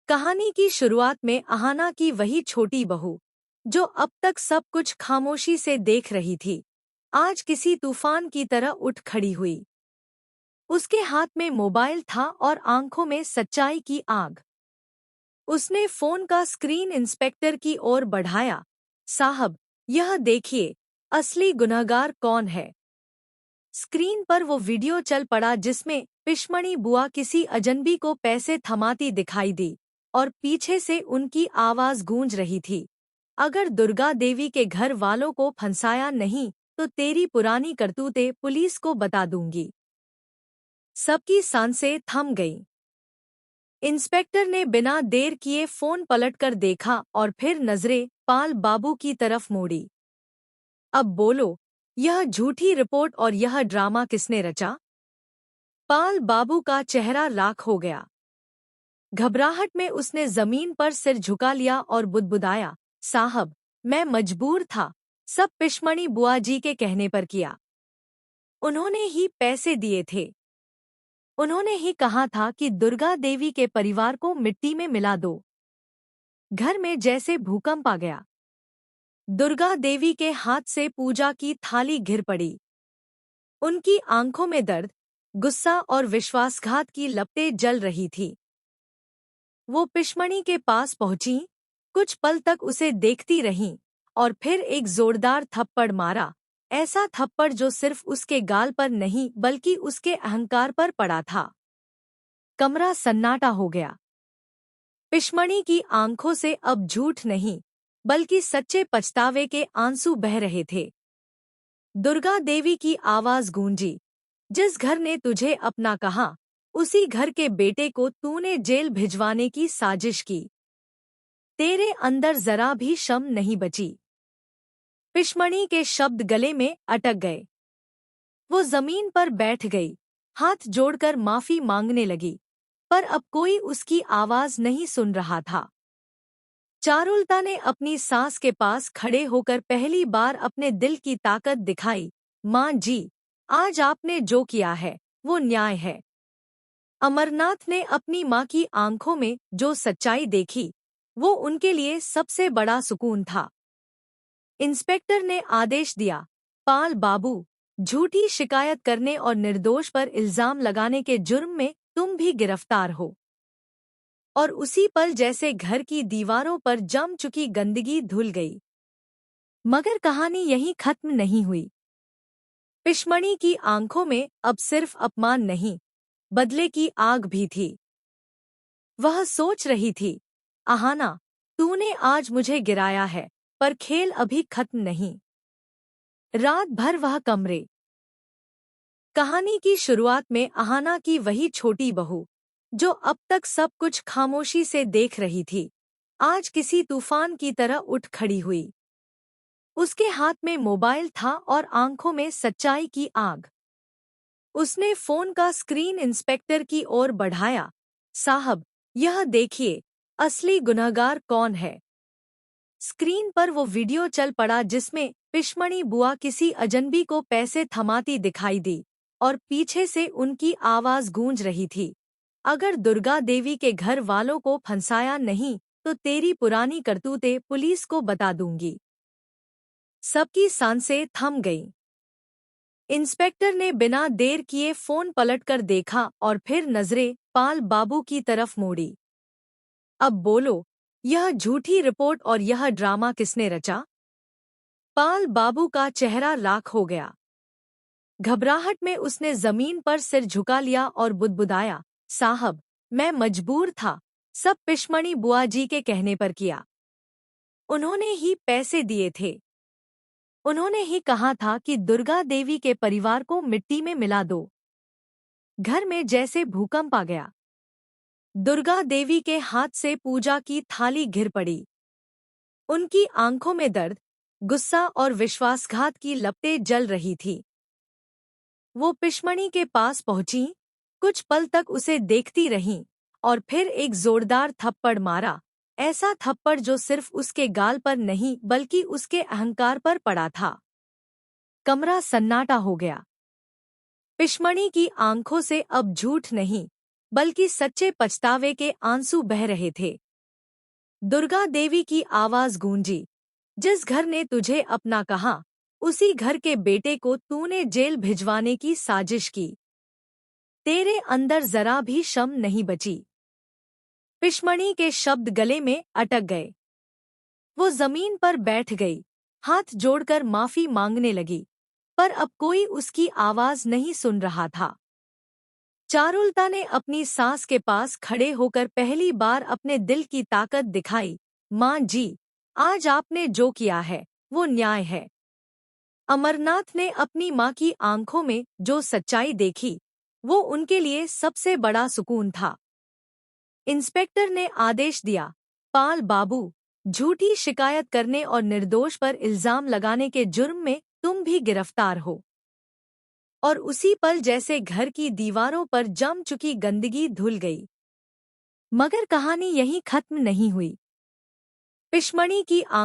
कहानी की शुरुआत में अहाना की वही छोटी बहू जो अब तक सब कुछ खामोशी से देख रही थी, आज किसी तूफान की तरह उठ खड़ी हुई। उसके हाथ में मोबाइल था और आंखों में सच्चाई की आग। उसने फोन का स्क्रीन इंस्पेक्टर की ओर बढ़ाया। साहब, यह देखिए, असली गुनहगार कौन है। स्क्रीन पर वो वीडियो चल पड़ा जिसमें पिशमणी बुआ किसी अजनबी को पैसे थमाती दिखाई दी और पीछे से उनकी आवाज गूंज रही थी। अगर दुर्गा देवी के घर वालों को फंसाया नहीं तो तेरी पुरानी करतूतें पुलिस को बता दूंगी। सबकी सांसें थम गईं। इंस्पेक्टर ने बिना देर किए फोन पलटकर देखा और फिर नजरें पाल बाबू की तरफ मोड़ी। अब बोलो, यह झूठी रिपोर्ट और यह ड्रामा किसने रचा? पाल बाबू का चेहरा राख हो गया। घबराहट में उसने जमीन पर सिर झुका लिया और बुदबुदाया, साहब, मैं मजबूर था, सब पिशमणी बुआ जी के कहने पर किया। उन्होंने ही पैसे दिए थे। उन्होंने ही कहा था कि दुर्गा देवी के परिवार को मिट्टी में मिला दो। घर में जैसे भूकंप आ गया। दुर्गा देवी के हाथ से पूजा की थाली गिर पड़ी। उनकी आंखों में दर्द, गुस्सा और विश्वासघात की लपटें जल रही थी। वो पिशमणी के पास पहुंची, कुछ पल तक उसे देखती रहीं और फिर एक जोरदार थप्पड़ मारा, ऐसा थप्पड़ जो सिर्फ उसके गाल पर नहीं बल्कि उसके अहंकार पर पड़ा था। कमरा सन्नाटा हो गया। पिशमणी की आंखों से अब झूठ नहीं बल्कि सच्चे पछतावे के आंसू बह रहे थे। दुर्गा देवी की आवाज गूंजी, जिस घर ने तुझे अपना कहा, उसी घर के बेटे को तूने जेल भिजवाने की साजिश की। तेरे अंदर जरा भी शर्म नहीं बची। पिशमणी के शब्द गले में अटक गए। वो जमीन पर बैठ गई, हाथ जोड़कर माफी मांगने लगी, पर अब कोई उसकी आवाज नहीं सुन रहा था। चारुलता ने अपनी सास के पास खड़े होकर पहली बार अपने दिल की ताकत दिखाई। माँ जी, आज आपने जो किया है वो न्याय है। अमरनाथ ने अपनी माँ की आंखों में जो सच्चाई देखी, वो उनके लिए सबसे बड़ा सुकून था। इंस्पेक्टर ने आदेश दिया, पाल बाबू, झूठी शिकायत करने और निर्दोष पर इल्जाम लगाने के जुर्म में तुम भी गिरफ्तार हो। और उसी पल जैसे घर की दीवारों पर जम चुकी गंदगी धुल गई। मगर कहानी यहीं खत्म नहीं हुई। पिशमणी की आंखों में अब सिर्फ अपमान नहीं, बदले की आग भी थी। वह सोच रही थी, अहाना, तूने आज मुझे गिराया है, पर खेल अभी खत्म नहीं। रात भर वह कमरे। कहानी की शुरुआत में अहाना की वही छोटी बहू जो अब तक सब कुछ खामोशी से देख रही थी, आज किसी तूफान की तरह उठ खड़ी हुई। उसके हाथ में मोबाइल था और आंखों में सच्चाई की आग। उसने फोन का स्क्रीन इंस्पेक्टर की ओर बढ़ाया। साहब, यह देखिए, असली गुनहगार कौन है। स्क्रीन पर वो वीडियो चल पड़ा जिसमें पिशमणी बुआ किसी अजनबी को पैसे थमाती दिखाई दी और पीछे से उनकी आवाज गूंज रही थी। अगर दुर्गा देवी के घर वालों को फंसाया नहीं तो तेरी पुरानी करतूतें पुलिस को बता दूंगी। सबकी सांसें थम गईं। इंस्पेक्टर ने बिना देर किए फोन पलटकर देखा और फिर नजरें पाल बाबू की तरफ मोड़ी। अब बोलो, यह झूठी रिपोर्ट और यह ड्रामा किसने रचा? पाल बाबू का चेहरा राख हो गया। घबराहट में उसने जमीन पर सिर झुका लिया और बुदबुदाया, साहब, मैं मजबूर था, सब पिशमणी बुआ जी के कहने पर किया। उन्होंने ही पैसे दिए थे। उन्होंने ही कहा था कि दुर्गा देवी के परिवार को मिट्टी में मिला दो। घर में जैसे भूकंप आ गया। दुर्गा देवी के हाथ से पूजा की थाली गिर पड़ी। उनकी आंखों में दर्द, गुस्सा और विश्वासघात की लपटें जल रही थी। वो पिशमणी के पास पहुंची, कुछ पल तक उसे देखती रहीं और फिर एक जोरदार थप्पड़ मारा, ऐसा थप्पड़ जो सिर्फ उसके गाल पर नहीं बल्कि उसके अहंकार पर पड़ा था। कमरा सन्नाटा हो गया। पिशमणी की आंखों से अब झूठ नहीं बल्कि सच्चे पछतावे के आंसू बह रहे थे। दुर्गा देवी की आवाज गूंजी, जिस घर ने तुझे अपना कहा, उसी घर के बेटे को तूने जेल भिजवाने की साजिश की। तेरे अंदर जरा भी शर्म नहीं बची। पिशमणी के शब्द गले में अटक गए। वो जमीन पर बैठ गई, हाथ जोड़कर माफी मांगने लगी, पर अब कोई उसकी आवाज नहीं सुन रहा था। चारुलता ने अपनी सास के पास खड़े होकर पहली बार अपने दिल की ताकत दिखाई। माँ जी, आज आपने जो किया है वो न्याय है। अमरनाथ ने अपनी माँ की आंखों में जो सच्चाई देखी, वो उनके लिए सबसे बड़ा सुकून था। इंस्पेक्टर ने आदेश दिया, पाल बाबू, झूठी शिकायत करने और निर्दोष पर इल्जाम लगाने के जुर्म में तुम भी गिरफ्तार हो। और उसी पल जैसे घर की दीवारों पर जम चुकी गंदगी धुल गई। मगर कहानी यहीं खत्म नहीं हुई। पिशमणी की आंख